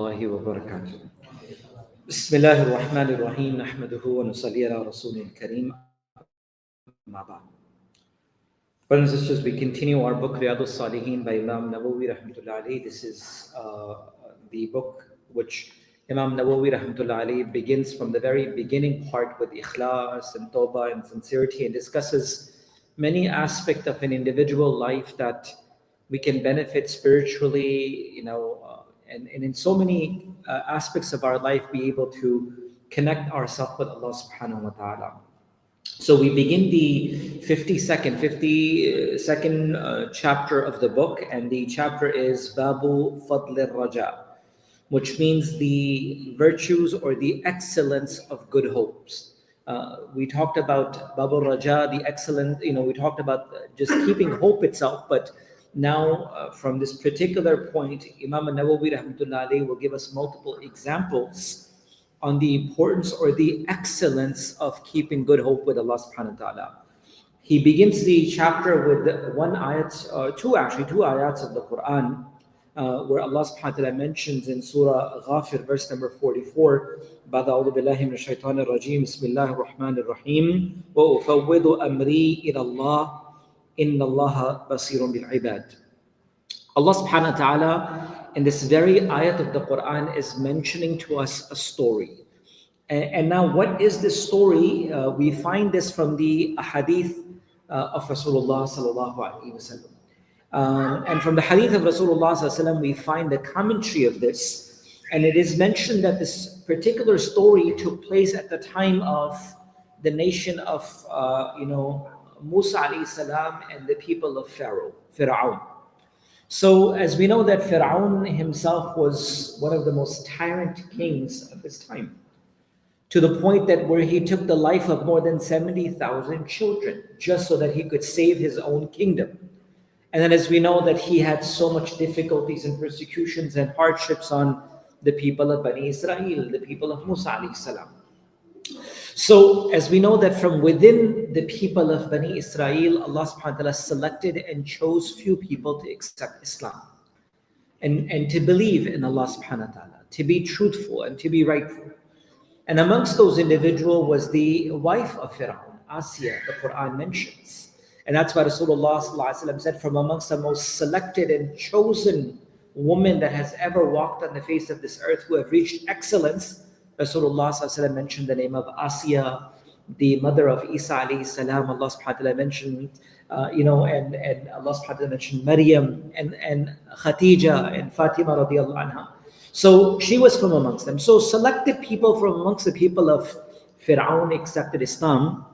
الله وبركاته. بسم الله الرحمن الرحيم نحمده ونصلي على رسوله الكريم أما بعد. Brothers and sisters, we continue our book Riyad-us Saliheen by Imam Nawawi rahmatullah alayhi. This is the book which Imam Nawawi rahmatullah alayhi begins from the very beginning part with ikhlas and tawbah and sincerity, and discusses many aspects of an individual life that we can benefit spiritually, and in so many aspects of our life be able to connect ourselves with Allah subhanahu wa ta'ala. So we begin the 52nd chapter of the book, and the chapter is Babu Fadl al-Raja, which means the virtues or the excellence of good hopes. We talked about Babu al-Raja, the excellence, we talked about just keeping hope itself, but now from this particular point, Imam Nawawi rahmatullah alayhi will give us multiple examples on the importance or the excellence of keeping good hope with Allah subhanahu wa ta'ala. He begins the chapter with two ayats of the Quran, where Allah subhanahu wa ta'ala mentions in Surah Ghafir, verse number 44, Ba'da a'udhu billahi minash shaitanir rajim, Bismillahir Rahmanir Rahim, wa ufawwidu amri ila Allah, inna Allah basirun bil ibad. Allah subhanahu wa ta'ala in this very ayat of the Quran is mentioning to us a story. And now what is this story? We find this from the hadith of Rasulullah sallallahu alaihi wasallam. And from the hadith of Rasulullah sallallahu alaihi wasallam, we find the commentary of this. And it is mentioned that this particular story took place at the time of the nation of, Musa alayhi salam and the people of Fir'aun. So as we know that Fir'aun himself was one of the most tyrant kings of his time, to the point that where he took the life of more than 70,000 children just so that he could save his own kingdom. And then as we know that he had so much difficulties and persecutions and hardships on the people of Bani Israel, the people of Musa alayhi salam. So as we know that from within the people of Bani Israel, Allah subhanahu wa ta'ala selected and chose few people to accept Islam and to believe in Allah subhanahu wa ta'ala, to be truthful and to be rightful. And amongst those individuals was the wife of Fir'aun, Asiya, the Quran mentions. And that's why Rasulullah sallallahu alaihi wasallam said, from amongst the most selected and chosen woman that has ever walked on the face of this earth, who have reached excellence, Rasulullah sallallahu alaihi wasallam mentioned the name of Asiya, the mother of Isa alayhi salam. Allah subhanahu wa ta'ala mentioned, and Allah subhanahu wa ta'ala mentioned Maryam and Khadija and Fatima radiallahu anha. So she was from amongst them. So selected people from amongst the people of Fir'aun accepted Islam.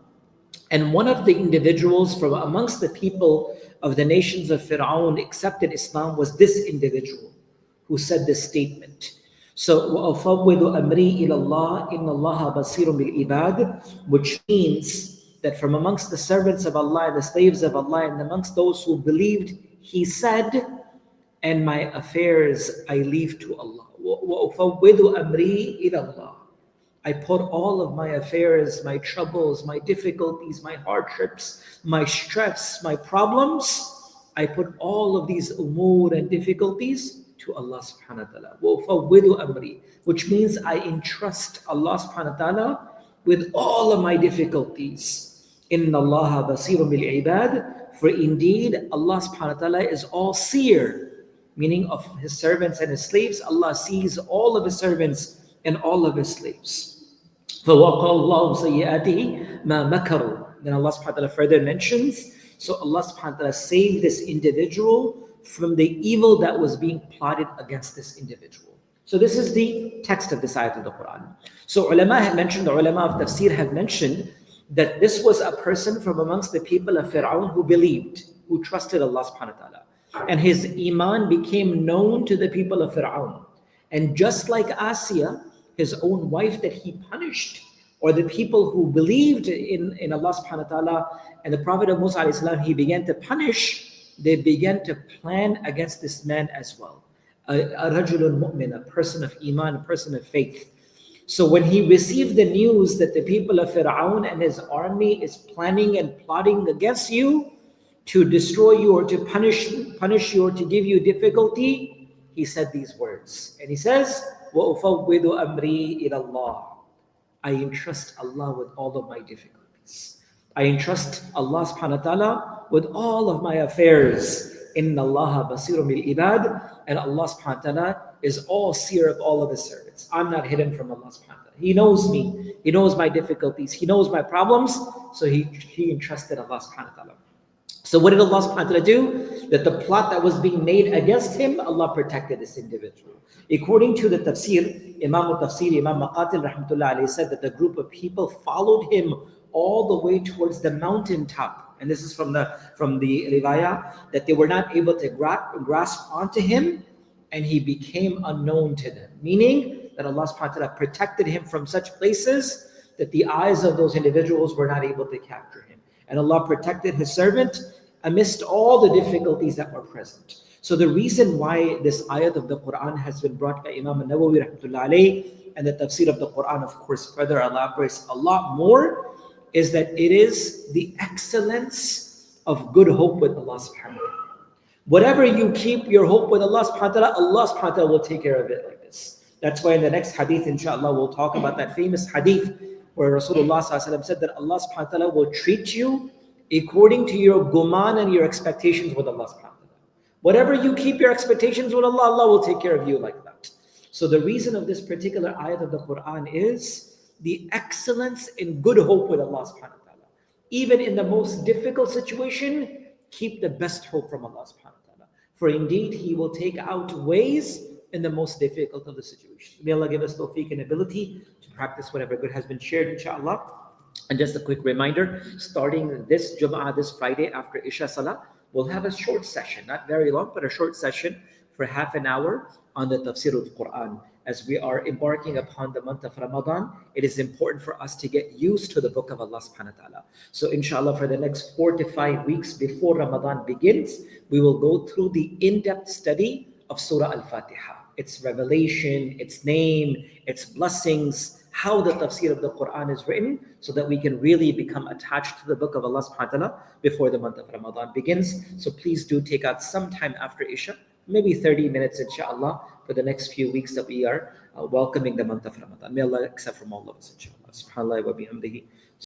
And one of the individuals from amongst the people of the nations of Fir'aun accepted Islam was this individual who said this statement. So, وَأَفَوِّضُ أَمْرِي إِلَى اللَّهِ إِنَّ اللَّهَ بَصِيرٌ بِالْعِبَادِ, which means that from amongst the servants of Allah and the slaves of Allah and amongst those who believed, he said, and my affairs I leave to Allah. وَأَفَوِّضُ أَمْرِي إِلَى اللَّهِ, I put all of my affairs, my troubles, my difficulties, my hardships, my stress, my problems, I put all of these umur and difficulties to Allah subhanahu wa ta'ala. Which means I entrust Allah subhanahu wa ta'ala with all of my difficulties. Inna Allah basirun bil ibad, for indeed Allah subhanahu wa ta'ala is all-seer, meaning of his servants and his slaves. Allah sees all of his servants and all of his slaves. فَوَقَى اللَّهُ سَيِّئَاتِهِ مَا مَكَرُوا. Then Allah subhanahu wa ta'ala further mentions, so Allah subhanahu wa ta'ala saved this individual from the evil that was being plotted against this individual. So this is the text of this ayat of the Quran. So the ulama of tafsir have mentioned that this was a person from amongst the people of Fir'aun who believed, who trusted Allah subhanahu wa ta'ala. And his iman became known to the people of Fir'aun. And just like Asiya, his own wife that he punished, or the people who believed in Allah subhanahu wa ta'ala and the Prophet of Musa alayhi salam, he began to punish. They began to plan against this man as well. A rajulun mu'min, a person of iman, a person of faith. So when he received the news that the people of Fir'aun and his army is planning and plotting against you to destroy you or to punish you or to give you difficulty, he said these words. And he says, وَأُفَوِّضُ أَمْرِي إِلَى اللَّهِ. I entrust Allah with all of my difficulties. I entrust Allah subhanahu wa ta'ala with all of my affairs. Inna Allah basirun bil ibad, and Allah subhanahu wa ta'ala is all seer of all of his servants. I'm not hidden from Allah subhanahu wa ta'ala. He knows me. He knows my difficulties. He knows my problems. So he entrusted Allah subhanahu wa ta'ala. So what did Allah subhanahu wa ta'ala do? That the plot that was being made against him, Allah protected this individual. According to the tafsir, Imam al-Tafsir, Imam Maqatil rahmatullah alayhi said that the group of people followed him all the way towards the mountaintop. And this is from the riwayah, that they were not able to grasp onto him, and he became unknown to them. Meaning that Allah subhanahu wa ta'ala protected him from such places that the eyes of those individuals were not able to capture him. And Allah protected his servant amidst all the difficulties that were present. So the reason why this ayat of the Quran has been brought by Imam al-Nawawi rahmatullah alayhi, and the tafsir of the Quran of course further elaborates a lot more, is that it is the excellence of good hope with Allah subhanahu wa ta'ala. Whatever you keep your hope with Allah subhanahu wa ta'ala, Allah subhanahu wa ta'ala will take care of it like this. That's why in the next hadith, inshallah, we'll talk about that famous hadith where Rasulullah said that Allah subhanahu wa ta'ala will treat you according to your guman and your expectations with Allah subhanahu wa ta'ala. Whatever you keep your expectations with Allah, Allah will take care of you like that. So the reason of this particular ayat of the Quran is the excellence in good hope with Allah subhanahu wa ta'ala. Even in the most difficult situation, keep the best hope from Allah subhanahu wa ta'ala. For indeed, He will take out ways in the most difficult of the situations. May Allah give us tawfiq and ability to practice whatever good has been shared, inshallah. And just a quick reminder, starting this Jum'ah, this Friday after Isha Salah, we'll have a short session, not very long, but a short session for half an hour on the tafsir of Quran. As we are embarking upon the month of Ramadan, it is important for us to get used to the book of Allah subhanahu wa ta'ala. So inshallah, for the next 4 to 5 weeks before Ramadan begins, we will go through the in-depth study of Surah Al-Fatiha. Its revelation, its name, its blessings, how the tafsir of the Quran is written, so that we can really become attached to the book of Allah subhanahu wa ta'ala before the month of Ramadan begins. So please do take out some time after Isha, maybe 30 minutes inshallah, for the next few weeks that we are welcoming the month of Ramadan. May Allah accept from all of us inshallah. Subhanallah wa bihamdihi.